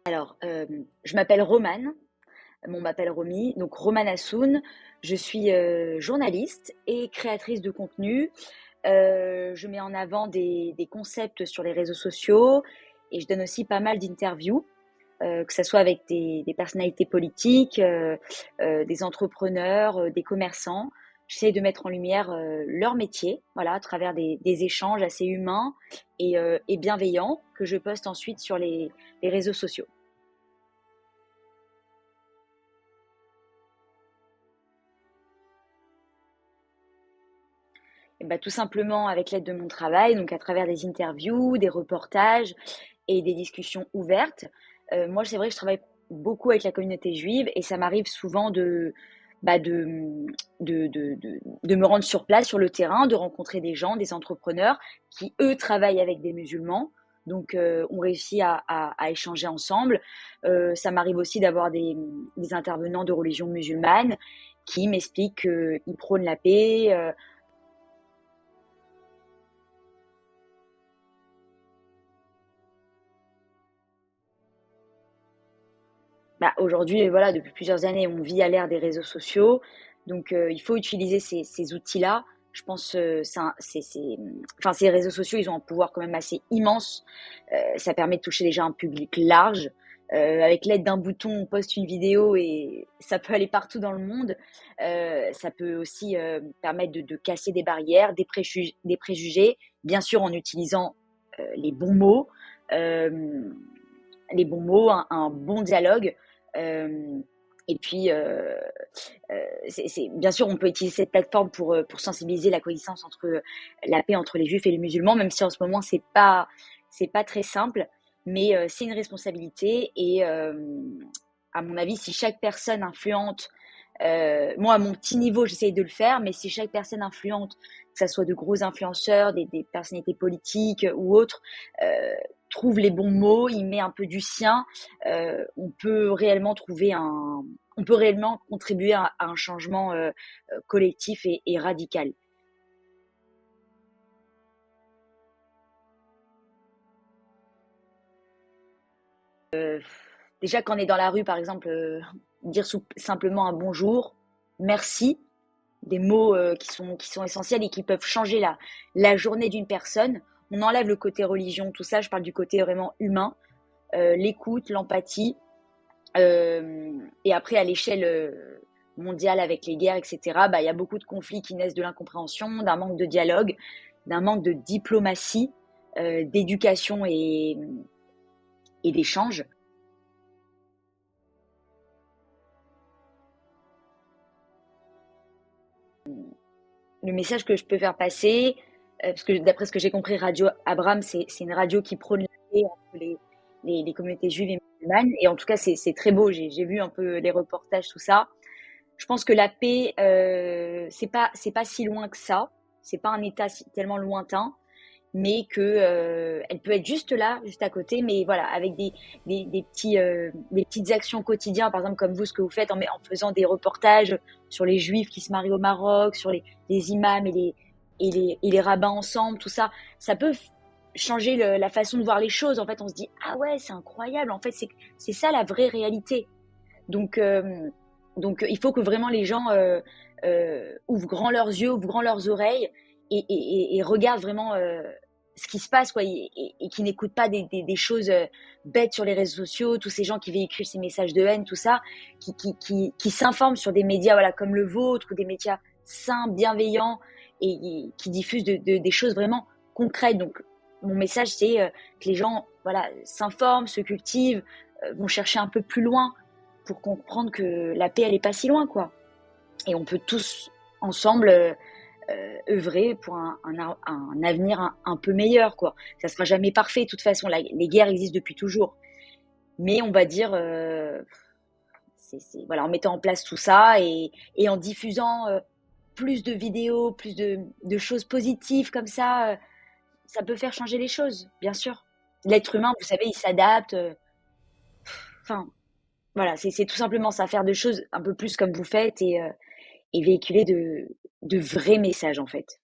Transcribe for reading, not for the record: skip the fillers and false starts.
Alors, je m'appelle Romane, on m'appelle Romy, donc Romane Assoun. Je suis, journaliste et créatrice de contenu. Je mets en avant des concepts sur les réseaux sociaux et je donne aussi pas mal d'interviews, que ça soit avec des personnalités politiques, des entrepreneurs, des commerçants. J'essaie de mettre en lumière, leur métier, voilà, à travers des échanges assez humains et bienveillants que je poste ensuite sur les réseaux sociaux. Et bah, tout simplement avec l'aide de mon travail, donc à travers des interviews, des reportages et des discussions ouvertes. Moi, c'est vrai que je travaille beaucoup avec la communauté juive et ça m'arrive souvent bah, de me rendre sur place, sur le terrain, de rencontrer des gens, des entrepreneurs qui, eux, travaillent avec des musulmans. Donc, on réussit à échanger ensemble. Ça m'arrive aussi d'avoir des intervenants de religion musulmane qui m'expliquent qu'ils prônent la paix. Bah, aujourd'hui, voilà, depuis plusieurs années, on vit à l'ère des réseaux sociaux, donc il faut utiliser ces outils-là. Je pense, enfin, ces réseaux sociaux, ils ont un pouvoir quand même assez immense. Ça permet de toucher déjà un public large. Avec l'aide d'un bouton, on poste une vidéo et ça peut aller partout dans le monde. Ça peut aussi permettre de casser des barrières, des préjugés, bien sûr en utilisant les bons mots. Euh, les bons mots, un bon dialogue. Euh, et puis, bien sûr, on peut utiliser cette plateforme pour sensibiliser la coexistence entre la paix entre les juifs et les musulmans, même si en ce moment, c'est pas très simple, mais c'est une responsabilité. Et à mon avis, si chaque personne influente, moi, à mon petit niveau, j'essaye de le faire, mais si chaque personne influente, que ce soit de gros influenceurs, des personnalités politiques ou autres, euh, trouve les bons mots, il met un peu du sien, on peut réellement on peut réellement contribuer à un changement collectif et radical. Déjà, quand on est dans la rue, par exemple, dire simplement un bonjour, merci, des mots qui sont essentiels et qui peuvent changer la journée d'une personne. On enlève le côté religion, tout ça, je parle du côté vraiment humain, l'écoute, l'empathie. Et après, à l'échelle mondiale, avec les guerres, etc., bah, il y a beaucoup de conflits qui naissent de l'incompréhension, d'un manque de dialogue, d'un manque de diplomatie, d'éducation et d'échange. Le message que je peux faire passer, parce que d'après ce que j'ai compris, Radio Abraham, c'est une radio qui prône la paix entre les communautés juives et musulmanes. Et en tout cas, c'est très beau. J'ai vu un peu les reportages, tout ça. Je pense que la paix, c'est pas si loin que ça. C'est pas un état tellement lointain, mais que elle peut être juste là, juste à côté, mais voilà, avec des petites actions quotidiennes, par exemple comme vous, ce que vous faites en faisant des reportages sur les juifs qui se marient au Maroc, sur les imams et les rabbins ensemble, tout ça, ça peut changer la façon de voir les choses. En fait, on se dit ah ouais, c'est incroyable. En fait, c'est ça la vraie réalité. Donc il faut que vraiment les gens ouvrent grand leurs yeux, ouvrent grand leurs oreilles et regardent vraiment ce qui se passe, quoi, et qui n'écoutent pas des choses bêtes sur les réseaux sociaux, tous ces gens qui véhiculent ces messages de haine, tout ça, qui s'informent sur des médias, voilà, comme le vôtre, ou des médias sains, bienveillants, et qui diffusent des choses vraiment concrètes. Donc, mon message, c'est que les gens, voilà, s'informent, se cultivent, vont chercher un peu plus loin pour comprendre que la paix, elle est pas si loin, quoi. Et on peut tous ensemble œuvrer pour un avenir un peu meilleur, quoi. Ça sera jamais parfait, de toute façon. Les guerres existent depuis toujours. Mais on va dire, voilà, en mettant en place tout ça et en diffusant plus de vidéos, plus de choses positives comme ça peut faire changer les choses, bien sûr. L'être humain, vous savez, il s'adapte. Enfin, voilà, c'est tout simplement ça, faire des choses un peu plus comme vous faites et véhiculer de vrais messages en fait.